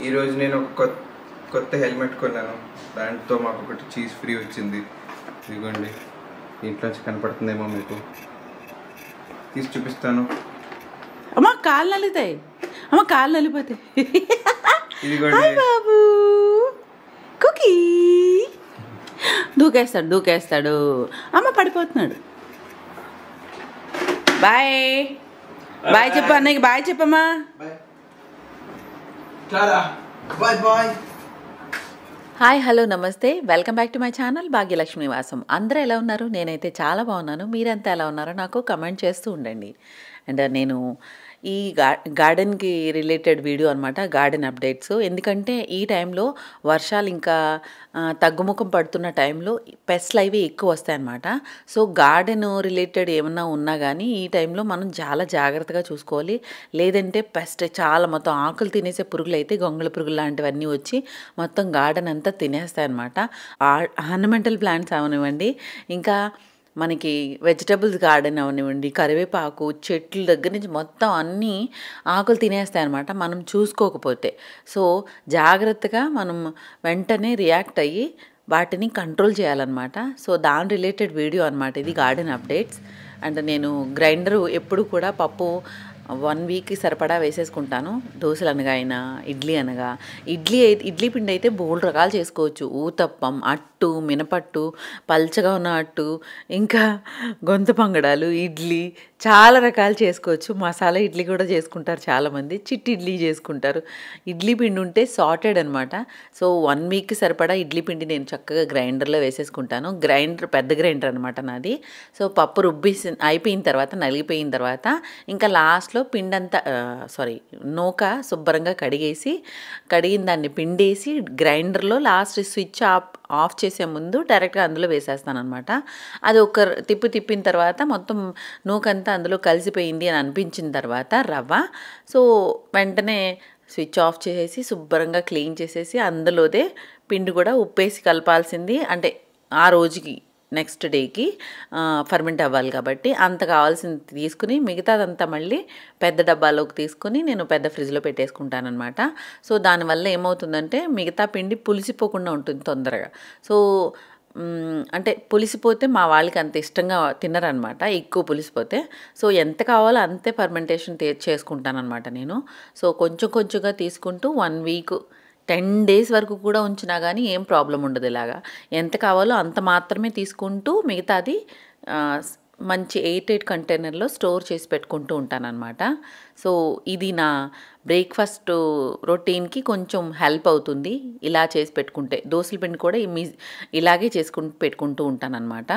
ఈరోజు నేను ఒక కొత్త హెల్మెట్ కొన్నాను. దాంతో మాకు ఒకటి చీజ్ ఫ్రీ వచ్చింది. ఇదిగోండి, దీంట్లోంచి కనపడుతుందేమో మీకు, తీసి చూపిస్తాను. అమ్మ కాళ్ళు నలుగుతాయి, అమ్మ కాళ్ళు నలిపోతాయి. ఇదిగోండి బాబు కుకీ దూకేస్తాడు. అమ్మ పడిపోతున్నాడు. బాయ్ బాయ్ చెప్పు అన్నయ్యకి, బాయ్ చెప్పమ్మా. హాయ్ హలో నమస్తే, welcome back to my channel Bhagyalakshmi నివాసం. అందరూ ఎలా ఉన్నారు? నేనైతే చాలా బాగున్నాను. మీరంతా ఎలా ఉన్నారో నాకు కమెంట్ చేస్తూ ఉండండి. అండ్ నేను ఈ గార్డెన్కి రిలేటెడ్ వీడియో అనమాట, గార్డెన్ అప్డేట్స్. ఎందుకంటే ఈ టైంలో వర్షాలు ఇంకా తగ్గుముఖం పడుతున్న టైంలో పెస్ట్లు అవి ఎక్కువ వస్తాయన్నమాట. సో గార్డెన్ రిలేటెడ్ ఏమన్నా ఉన్నా కానీ ఈ టైంలో మనం చాలా జాగ్రత్తగా చూసుకోవాలి. లేదంటే పెస్ట్ చాలా మొత్తం ఆకులు తినేసే పురుగులు అయితే గొంగళ పురుగులు లాంటివన్నీ వచ్చి మొత్తం గార్డెన్ అంతా తినేస్తాయన్నమాట. ఆర్నమెంటల్ ప్లాంట్స్ అవనివ్వండి, ఇంకా మనకి వెజిటబుల్స్ గార్డెన్ అవనివ్వండి, కరివేపాకు చెట్ల దగ్గర నుంచి మొత్తం అన్నీ ఆకులు తినేస్తాయి అన్నమాట మనం చూసుకోకపోతే. సో జాగ్రత్తగా మనం వెంటనే రియాక్ట్ అయ్యి వాటిని కంట్రోల్ చేయాలన్నమాట. సో దాని రిలేటెడ్ వీడియో అనమాట ఇది, గార్డెన్ అప్డేట్స్. అండ్ నేను గ్రైండరు ఎప్పుడు కూడా పప్పు 1 వీక్కి సరిపడా వేసేసుకుంటాను. దోశలు అనగా అయినా ఇడ్లీ అనగా, ఇడ్లీ పిండి అయితే బోల్డ్ రకాలు చేసుకోవచ్చు. ఊతప్పం, అట్టు, మినపట్టు, పల్చగా ఉన్న అట్టు, ఇంకా గొంతు పొంగడాలు, ఇడ్లీ చాలా రకాలు చేసుకోవచ్చు. మసాలా ఇడ్లీ కూడా చేసుకుంటారు చాలామంది, చిట్టి ఇడ్లీ చేసుకుంటారు. ఇడ్లీ పిండి ఉంటే సార్టెడ్ అనమాట. సో 1 వీక్కి సరిపడా ఇడ్లీ పిండి నేను చక్కగా గ్రైండర్లో వేసేసుకుంటాను. పెద్ద గ్రైండర్ అనమాట నాది. సో పప్పు అయిపోయిన తర్వాత, నలిగిపోయిన తర్వాత ఇంకా లాస్ట్లో పిండంతా నూక శుభ్రంగా కడిగిన దాన్ని పిండేసి గ్రైండర్లో లాస్ట్ స్విచ్ ఆఫ్ చేసే ముందు డైరెక్ట్గా అందులో వేసేస్తాను అనమాట. అది ఒక తిప్పిన తర్వాత మొత్తం నూకంతా అందులో కలిసిపోయింది అని అనిపించిన తర్వాత రవ్వ, సో వెంటనే స్విచ్ ఆఫ్ చేసేసి శుభ్రంగా క్లీన్ చేసేసి అందులోదే పిండి కూడా ఉప్పేసి కలపాల్సింది. అంటే ఆ రోజుకి నెక్స్ట్ డేకి ఫర్మెంట్ అవ్వాలి కాబట్టి అంత కావాల్సింది తీసుకుని మిగతాదంతా మళ్ళీ పెద్ద డబ్బాలోకి తీసుకుని నేను పెద్ద ఫ్రిడ్జ్లో పెట్టేసుకుంటానమాట. సో దానివల్ల ఏమవుతుందంటే మిగతా పిండి పులిసిపోకుండా ఉంటుంది తొందరగా. సో అంటే పులిసిపోతే మా వాళ్ళకి అంత ఇష్టంగా తినరనమాట, ఎక్కువ పులిసిపోతే. సో ఎంత కావాలో అంతే ఫర్మెంటేషన్ చేసుకుంటానమాట నేను. సో కొంచెంగా తీసుకుంటూ 1 వీక్ 10 డేస్ వరకు కూడా ఉంచినా కానీ ఏం ప్రాబ్లం ఉండదు. ఇలాగా ఎంత కావాలో అంత మాత్రమే తీసుకుంటూ మిగతాది మంచి 8 కంటైనర్లో స్టోర్ చేసి పెట్టుకుంటూ ఉంటానన్నమాట. సో ఇది నా బ్రేక్ఫాస్ట్ రొటీన్కి కొంచెం హెల్ప్ అవుతుంది ఇలా చేసి పెట్టుకుంటే. దోసల పిండి కూడా ఇలాగే పెట్టుకుంటూ ఉంటానన్నమాట.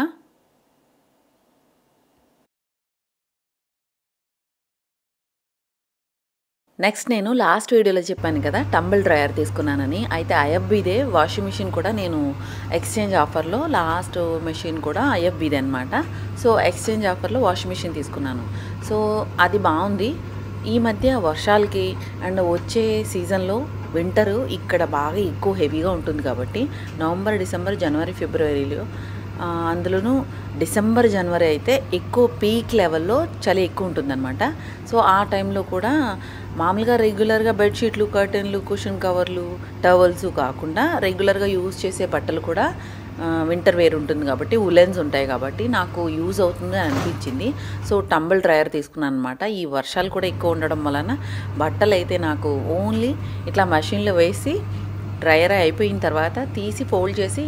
నెక్స్ట్ నేను లాస్ట్ వీడియోలో చెప్పాను కదా టంబుల్ డ్రయర్ తీసుకున్నానని. అయితే ఐఎఫ్బీదే వాషింగ్ మిషన్ కూడా నేను ఎక్స్చేంజ్ ఆఫర్లో, లాస్ట్ మెషిన్ కూడా ఐఎఫ్బీదే అనమాట. సో ఎక్స్చేంజ్ ఆఫర్లో వాషింగ్ మిషన్ తీసుకున్నాను. సో అది బాగుంది. ఈ మధ్య వర్షాలకి అండ్ వచ్చే సీజన్లో వింటరు ఇక్కడ బాగా ఎక్కువ హెవీగా ఉంటుంది కాబట్టి నవంబర్, డిసెంబర్, జనవరి, ఫిబ్రవరిలో, అందులోనూ డిసెంబర్, జనవరి అయితే ఎక్కువ పీక్ లెవెల్లో చలి ఎక్కువ ఉంటుందన్నమాట. సో ఆ టైంలో కూడా మామూలుగా రెగ్యులర్గా బెడ్షీట్లు, కర్టెన్లు, కుషన్ కవర్లు, టవల్స్ కాకుండా రెగ్యులర్గా యూజ్ చేసే బట్టలు కూడా వింటర్ వేర్ ఉంటుంది కాబట్టి, ఉలెన్స్ ఉంటాయి కాబట్టి నాకు యూజ్ అవుతుంది అని అనిపించింది. సో టంబుల్ డ్రయర్ తీసుకున్నాను అనమాట. ఈ వర్షాలు కూడా ఎక్కువ ఉండడం వలన బట్టలు అయితే నాకు ఓన్లీ ఇట్లా మెషిన్లో వేసి డ్రయర్ అయిపోయిన తర్వాత తీసి ఫోల్డ్ చేసి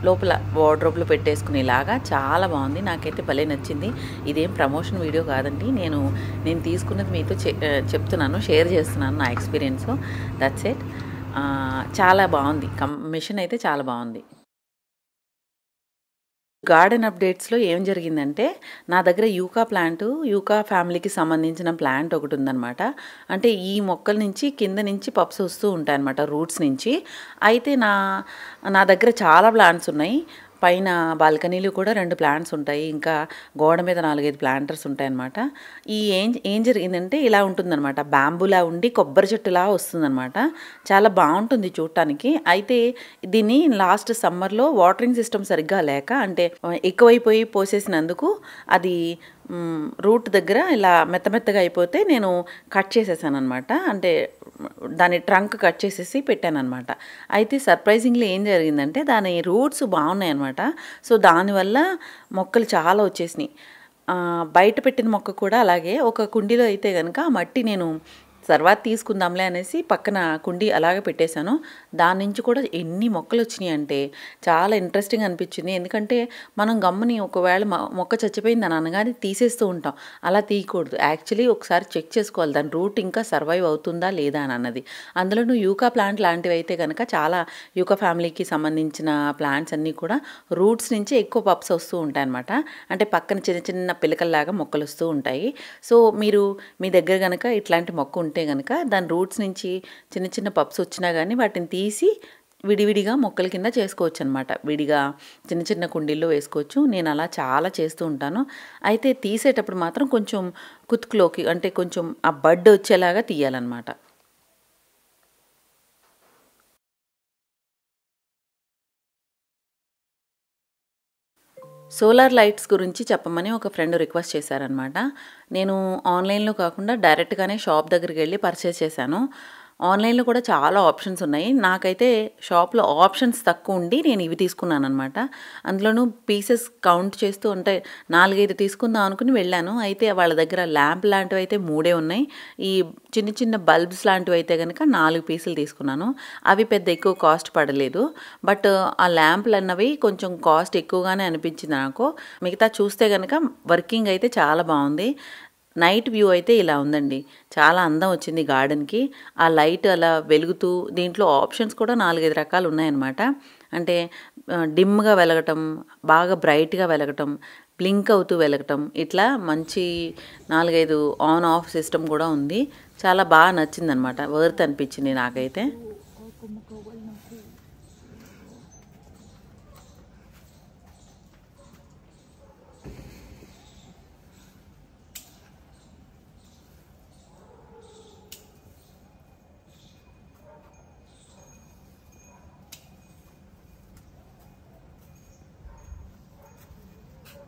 లోపల వార్డ్రోబ్లో పెట్టేసుకునేలాగా చాలా బాగుంది. నాకైతే భలే నచ్చింది. ఇదేం ప్రమోషన్ వీడియో కాదండి, నేను తీసుకున్నది మీతో చెప్తున్నాను, షేర్ చేస్తున్నాను నా ఎక్స్పీరియన్స్. That's it. చాలా బాగుంది, మిషన్ అయితే చాలా బాగుంది. గార్డెన్ అప్డేట్స్లో ఏం జరిగిందంటే నా దగ్గర యూకా ఫ్యామిలీకి సంబంధించిన ప్లాంట్ ఒకటి ఉందన్నమాట. అంటే ఈ మొక్కల నుంచి కింద నుంచి పప్స్ వస్తూ ఉంటాయన్నమాట, రూట్స్ నుంచి. అయితే నా దగ్గర చాలా ప్లాంట్స్ ఉన్నాయి. పైన బాల్కనీలు కూడా 2 ప్లాంట్స్ ఉంటాయి, ఇంకా గోడ మీద 4-5 ప్లాంటర్స్ ఉంటాయన్నమాట. ఏం జరిగిందంటే ఇలా ఉంటుందన్నమాట, బ్యాంబూలా ఉండి కొబ్బరి చెట్టులా వస్తుందన్నమాట. చాలా బాగుంటుంది చూడటానికి. అయితే దీన్ని లాస్ట్ సమ్మర్లో వాటరింగ్ సిస్టమ్ సరిగ్గా లేక, అంటే ఎక్కువైపోయి పోసేసినందుకు అది రూట్ దగ్గర ఇలా మెత్తగా అయిపోతే నేను కట్ చేసేసాను అనమాట. అంటే దాని ట్రంక్ కట్ చేసేసి పెట్టాను అనమాట. అయితే సర్ప్రైజింగ్లీ ఏం జరిగిందంటే దాని రూట్స్ బాగున్నాయి అనమాట. సో దానివల్ల మొక్కలు చాలా వచ్చేసినాయి. బయట పెట్టిన మొక్క కూడా అలాగే ఒక కుండీలో అయితే కనుక ఆ మట్టి నేను తర్వాత తీసుకుందాంలే అనేసి పక్కన కుండీ అలాగే పెట్టేశాను. దాని నుంచి కూడా ఎన్ని మొక్కలు వచ్చినాయి అంటే చాలా ఇంట్రెస్టింగ్ అనిపించింది. ఎందుకంటే మనం గమ్ముని ఒకవేళ మొక్క చచ్చిపోయింది అని అనగానే తీసేస్తూ ఉంటాం. అలా తీయకూడదు. యాక్చువల్లీ ఒకసారి చెక్ చేసుకోవాలి దాని రూట్ ఇంకా సర్వైవ్ అవుతుందా లేదా అని అన్నది. అందులోనూ యూకా ప్లాంట్ లాంటివి అయితే కనుక చాలా యూకా ఫ్యామిలీకి సంబంధించిన ప్లాంట్స్ అన్నీ కూడా రూట్స్ నుంచి ఎక్కువ పప్స్ వస్తూ ఉంటాయి అన్నమాట. అంటే పక్కన చిన్న చిన్న పిలకల్లాగా మొక్కలు వస్తూ ఉంటాయి. సో మీరు మీ దగ్గర కనుక ఇట్లాంటి మొక్క ఉంటే కనుక దాని రూట్స్ నుంచి చిన్న చిన్న పప్స్ వచ్చినా కానీ వాటిని తీసి విడివిడిగా మొక్కల కింద చేసుకోవచ్చు అనమాట. విడిగా చిన్న చిన్న కుండీల్లో వేసుకోవచ్చు. నేను అలా చాలా చేస్తూ ఉంటాను. అయితే తీసేటప్పుడు మాత్రం కొంచెం కుతుకులోకి అంటే కొంచెం ఆ బడ్ వచ్చేలాగా తీయాలన్నమాట. సోలార్ లైట్స్ గురించి చెప్పమని ఒక ఫ్రెండ్ రిక్వెస్ట్ చేశారనమాట. నేను ఆన్లైన్లో కాకుండా డైరెక్ట్గానే షాప్ దగ్గరికి వెళ్ళి పర్చేస్ చేశాను. ఆన్లైన్లో కూడా చాలా ఆప్షన్స్ ఉన్నాయి. నాకైతే షాప్లో ఆప్షన్స్ తక్కువ ఉండి నేను ఇవి తీసుకున్నాను అనమాట. అందులోనూ పీసెస్ కౌంట్ చేస్తూ అంటే 4-5 తీసుకుందాం అనుకుని వెళ్ళాను. అయితే వాళ్ళ దగ్గర ల్యాంప్ లాంటివి అయితే 3 ఉన్నాయి. ఈ చిన్న చిన్న బల్బ్స్ లాంటివి అయితే కనుక 4 పీసులు తీసుకున్నాను. అవి పెద్ద ఎక్కువ కాస్ట్ పడలేదు. బట్ ఆ ల్యాంప్లు అన్నవి కొంచెం కాస్ట్ ఎక్కువగానే అనిపించింది నాకు. మిగతా చూస్తే కనుక వర్కింగ్ అయితే చాలా బాగుంది. నైట్ వ్యూ అయితే ఇలా ఉందండి. చాలా అందం వచ్చింది గార్డెన్కి. ఆ లైట్ అలా వెలుగుతూ దీంట్లో ఆప్షన్స్ కూడా 4-5 రకాలు ఉన్నాయన్నమాట. అంటే డిమ్గా వెలగటం, బాగా బ్రైట్గా వెలగటం, బ్లింక్ అవుతూ వెలగటం, ఇట్లా మంచి 4-5 ఆన్ ఆఫ్ సిస్టమ్ కూడా ఉంది. చాలా బాగా నచ్చిందనమాట. వర్త్ అనిపించింది నాకైతే.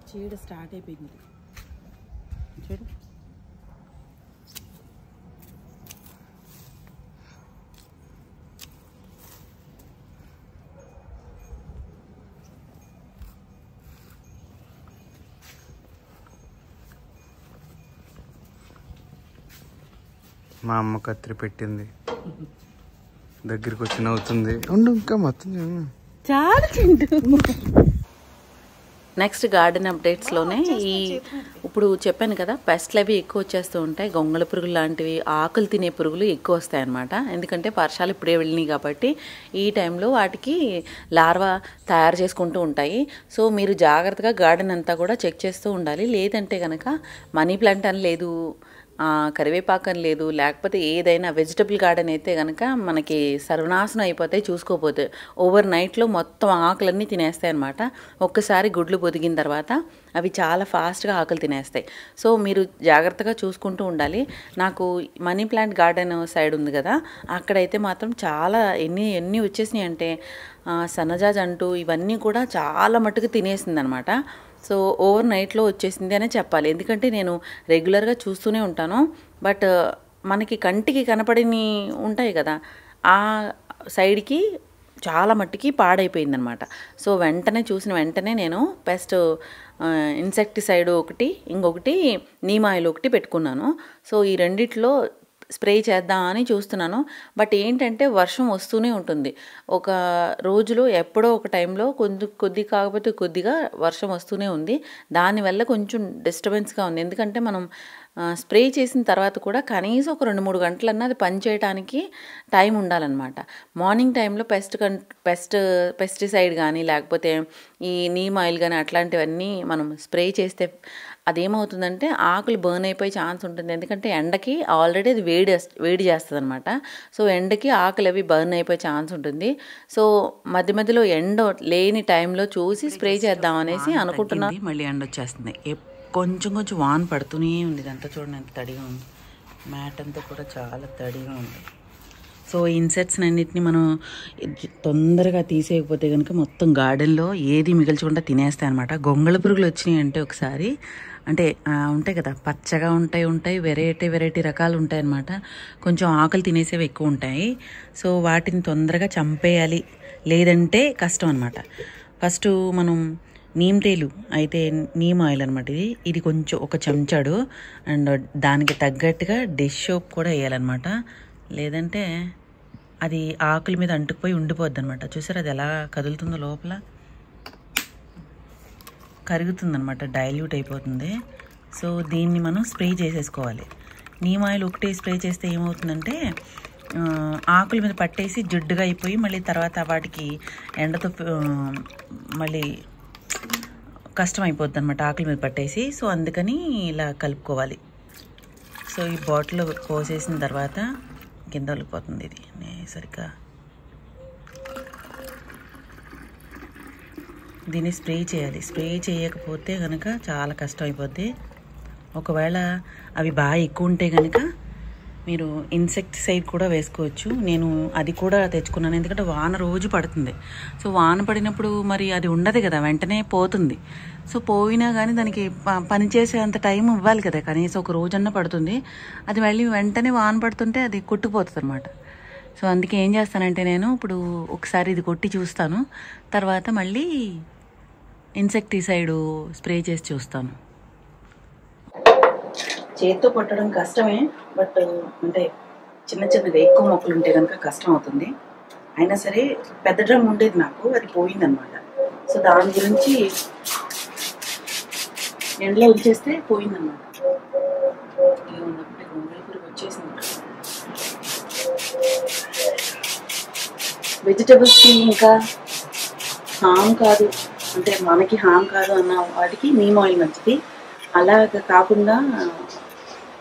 చీడ స్టార్ట్ అయిపోయింది చూడు. మా అమ్మ కత్తిరి పెట్టింది, దగ్గరికి వచ్చి నవ్వుతుంది. ఉండు ఇంకా మొత్తం చాలా తింటు. నెక్స్ట్ గార్డెన్ అప్డేట్స్లోనే ఇప్పుడు చెప్పాను కదా, పెస్ట్లు అవి ఎక్కువ వచ్చేస్తూ ఉంటాయి. గొంగళ పురుగులు లాంటివి, ఆకులు తినే పురుగులు ఎక్కువ వస్తాయన్నమాట. ఎందుకంటే వర్షాలు ఇప్పుడే వెళ్ళినాయి కాబట్టి ఈ టైంలో వాటికి లార్వా తయారు చేసుకుంటూ ఉంటాయి. సో మీరు జాగ్రత్తగా గార్డెన్ అంతా కూడా చెక్ చేస్తూ ఉండాలి. లేదంటే కనుక మనీ ప్లాంట్ అని లేదు, కరివేపాకు అని లేదు, లేకపోతే ఏదైనా వెజిటబుల్ గార్డెన్ అయితే కనుక మనకి సర్వనాశనం అయిపోతాయి చూసుకోకపోతే. ఓవర్ నైట్లో మొత్తం ఆకులన్నీ తినేస్తాయి అన్నమాట. ఒక్కసారి గుడ్లు పొదిగిన తర్వాత అవి చాలా ఫాస్ట్గా ఆకులు తినేస్తాయి. సో మీరు జాగ్రత్తగా చూసుకుంటూ ఉండాలి. నాకు మనీ ప్లాంట్ గార్డెన్ సైడ్ ఉంది కదా, అక్కడైతే మాత్రం చాలా ఎన్ని వచ్చేసినాయి అంటే సన్నజాజ్ అంటూ ఇవన్నీ కూడా చాలా మట్టుకు తినేసింది అనమాట. సో ఓవర్ నైట్లో వచ్చేసింది అనే చెప్పాలి. ఎందుకంటే నేను రెగ్యులర్గా చూస్తూనే ఉంటాను. బట్ మనకి కంటికి కనపడిని ఉంటాయి కదా, ఆ సైడ్కి చాలా మట్టికి పాడైపోయిందనమాట. సో చూసిన వెంటనే నేను పెస్ట్ ఇన్సెక్టిసైడ్ ఒకటి, ఇంకొకటి నీమ్ ఆయిల్ ఒకటి పెట్టుకున్నాను. సో ఈ రెండిట్లో స్ప్రే చేద్దామని చూస్తున్నాను. బట్ ఏంటంటే వర్షం వస్తూనే ఉంటుంది. ఒక రోజులో ఎప్పుడో ఒక టైంలో కొద్ది కాకపోతే కొద్దిగా వర్షం వస్తూనే ఉంది. దానివల్ల కొంచెం డిస్టర్బెన్స్గా ఉంది. ఎందుకంటే మనం స్ప్రే చేసిన తర్వాత కూడా కనీసం ఒక 2-3 గంటలన్నా అది పనిచేయడానికి టైం ఉండాలన్నమాట. మార్నింగ్ టైంలో పెస్టిసైడ్ కానీ లేకపోతే ఈ నీమ్ ఆయిల్ కానీ అట్లాంటివన్నీ మనం స్ప్రే చేస్తే అదేమవుతుందంటే ఆకులు బర్న్ అయిపోయే ఛాన్స్ ఉంటుంది. ఎందుకంటే ఎండకి ఆల్రెడీ అది వేడి చేస్తుంది అనమాట. సో ఎండకి ఆకులు అవి బర్న్ అయిపోయే ఛాన్స్ ఉంటుంది. సో మధ్యలో ఎండ లేని టైంలో చూసి స్ప్రే చేద్దాం అనేసి అనుకుంటున్నాను. మళ్ళీ ఎండ వచ్చేస్తుంది. కొంచెం వాన పడుతూనే ఉంది. ఇదంతా చూడండి ఎంత తడిగా ఉంది. మ్యాట్ అంతా కూడా చాలా తడిగా ఉంది. సో ఇన్సెక్ట్స్ అన్నిటిని మనం తొందరగా తీసేయకపోతే కనుక మొత్తం గార్డెన్లో ఏది మిగల్చకుండా తినేస్తాయి అనమాట. గొంగళ పురుగులు వచ్చినాయి అంటే ఒకసారి అంటే ఉంటాయి కదా, పచ్చగా ఉంటాయి వెరైటీ రకాలు ఉంటాయి అన్నమాట. కొంచెం ఆకులు తినేసేవి ఎక్కువ ఉంటాయి. సో వాటిని తొందరగా చంపేయాలి, లేదంటే కష్టం అనమాట. ఫస్ట్ మనం నీమ్ తేలు అయితే నీమ్ ఆయిల్ అనమాట ఇది కొంచెం ఒక చెంచాడు, అండ్ దానికి తగ్గట్టుగా డిష్ సోప్ కూడా వేయాలన్నమాట. లేదంటే అది ఆకుల మీద అంటుకుపోయి ఉండిపోద్ది అనమాట. చూసారు అది ఎలా కదులుతుందో, లోపల కరుగుతుందనమాట, డైల్యూట్ అయిపోతుంది. సో దీన్ని మనం స్ప్రే చేసేసుకోవాలి. నీమ్ ఆయిల్ ఒకటే స్ప్రే చేస్తే ఏమవుతుందంటే ఆకుల మీద పట్టేసి జిడ్డుగా అయిపోయి మళ్ళీ తర్వాత వాటికి ఎండతో మళ్ళీ కష్టం అయిపోద్ది అనమాట ఆకుల మీద పట్టేసి. సో అందుకని ఇలా కలుపుకోవాలి. సో ఈ బాటిల్ పోసేసిన తర్వాత కింద వెళ్ళిపోతుంది ఇది సరిగ్గా. దీన్ని స్ప్రే చేయాలి. స్ప్రే చేయకపోతే కనుక చాలా కష్టం అయిపోద్ది. ఒకవేళ అవి బాగా ఎక్కువ ఉంటే కనుక మీరు ఇన్సెక్టిసైడ్ కూడా వేసుకోవచ్చు. నేను అది కూడా తెచ్చుకున్నాను, ఎందుకంటే వాన రోజు పడుతుంది. సో వాన పడినప్పుడు మరి అది ఉండదు కదా, వెంటనే పోతుంది. సో పోయినా కానీ దానికి పనిచేసేంత టైం ఇవ్వాలి కదా, కనీసం ఒక రోజన్నా పడుతుంది. అది మళ్ళీ వెంటనే వాన పడుతుంటే అది కొట్టుకుపోతుంది అనమాట. సో అందుకే ఏం చేస్తానంటే నేను ఇప్పుడు ఒకసారి ఇది కొట్టి చూస్తాను, తర్వాత మళ్ళీ ఇన్సెక్టిసైడ్ స్ప్రే చేసి చూస్తాను. చేతితో కొట్టడం కష్టమే, బట్ అంటే చిన్నగా ఎక్కువ మొక్కలు ఉంటే కనుక కష్టం అవుతుంది. అయినా సరే పెద్ద డ్రమ్ ఉండేది నాకు, అది పోయిందనమాట. సో దాని గురించి ఎండలో ఉంచేస్తే పోయిందనమాట. గొంగళి పురుగు వచ్చేసింది. వెజిటబుల్స్కి ఇంకా హామ్ కాదు, అంటే మనకి హామ్ కాదు అన్న వాటికి నీమ్ ఆయిల్ మంచిది. అలాగ కాకుండా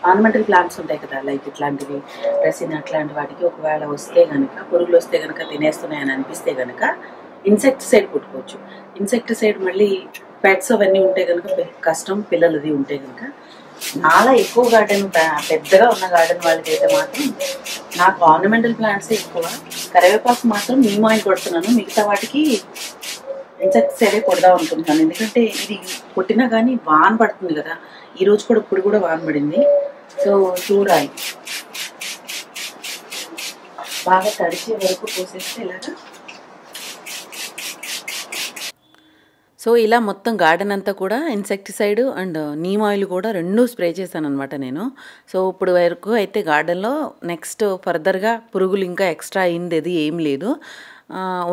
ఆర్నమెంటల్ ప్లాంట్స్ ఉంటాయి కదా, లైక్ ఇట్లాంటివి రెసిన్ అట్లాంటి వాటికి ఒకవేళ వస్తే కనుక, పురుగులు వస్తే కనుక తినేస్తున్నాయని అనిపిస్తే కనుక ఇన్సెక్టిసైడ్ కొట్టుకోవచ్చు. ఇన్సెక్టిసైడ్ మళ్ళీ పెట్స్ అవన్నీ ఉంటే కనుక కష్టం, పిల్లలది ఉంటే కనుక. చాలా ఎక్కువ గార్డెన్, పెద్దగా ఉన్న గార్డెన్ వాళ్ళకి అయితే మాత్రం నాకు ఆర్నమెంటల్ ప్లాంట్సే ఎక్కువ. కరివేపాకు మాత్రం నీమ్ ఆయిల్ కొడుతున్నాను, మిగతా వాటికి ఇన్సెక్టిసైడే కొడదాం అనుకుంటున్నాను. ఎందుకంటే ఇది కొట్టినా కానీ వాన పడుతుంది కదా, ఈరోజు కూడా ఇప్పుడు కూడా వాన పడింది. సో చూడాలి, బాగా తడిచే వరకు పోసేస్తే ఇలాగా. సో ఇలా మొత్తం గార్డెన్ అంతా కూడా ఇన్సెక్టిసైడ్ అండ్ నీమ్ ఆయిల్ కూడా రెండు స్ప్రే చేశాను అనమాట నేను. సో ఇప్పుడు వరకు అయితే గార్డెన్లో నెక్స్ట్ ఫర్దర్గా పురుగులు ఇంకా ఎక్స్ట్రా అయింది అది ఏం లేదు.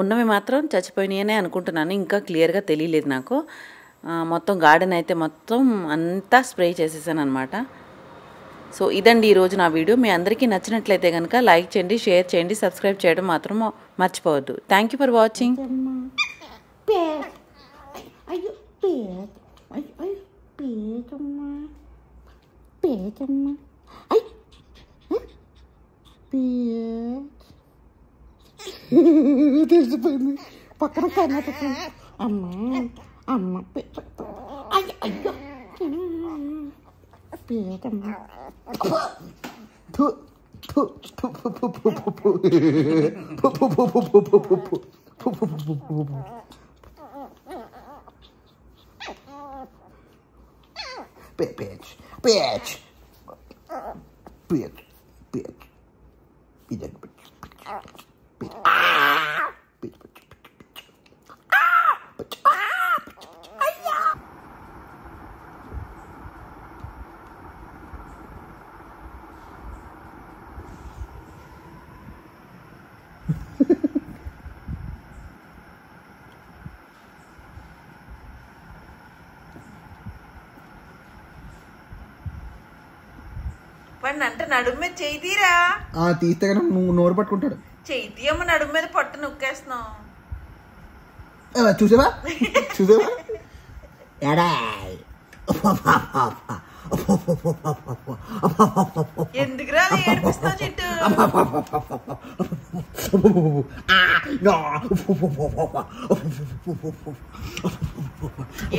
ఉన్నవి మాత్రం చచ్చిపోయినాయనే అనుకుంటున్నాను, ఇంకా క్లియర్గా తెలియలేదు నాకు. మొత్తం గార్డెన్ అయితే మొత్తం అంతా స్ప్రే చేసేసాను అనమాట. సో ఇదండి ఈరోజు నా వీడియో. మీ అందరికీ నచ్చినట్లయితే కనుక లైక్ చేయండి, షేర్ చేయండి, సబ్స్క్రైబ్ చేయడం మాత్రం మర్చిపోవద్దు. Thank you for watching. తెలిసిపోయింది పక్కన కర్ణాటక. అమ్మ అమ్మ అయ్యో పేటమ్మ. Bitch, bitch, bitch, bitch, bitch, bitch, bitch, వాడిని అంటే నడుము మీద చేయి తీరా. తీస్తే కనుక నువ్వు నోరు పట్టుకుంటాడు. చేయి తీయమ్మ, నడుము మీద పట్టు నొక్కేస్తున్నావు. చూసావా చూసావా ఎడా ఎందుకురా ఏడిపిస్తున్నావు చెట్టు?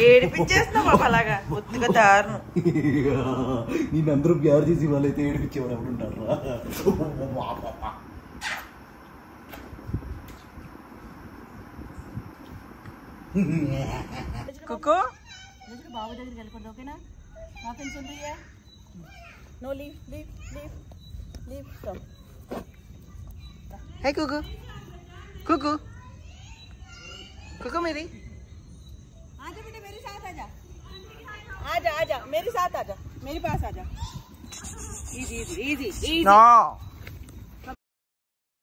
ఏడిపించేస్తున్నావు బాబు అలాగా ఒత్తుగా దారుణం. నేను అందరూ ప్యారు చేసి వాళ్ళైతే ఏడిపించేవాడు ఎవరు ఉంటారు. కుక్కో బాబు దగ్గరికి వెళ్ళకూడదు, ఓకేనా? నాకేం సున్ రही है? No, leave. Come. Hey, Cuckoo. Cuckoo मेरी. आजा बेटे, मेरे साथ आजा. आजा मेरे साथ आजा, मेरे पास आजा. Easy. No.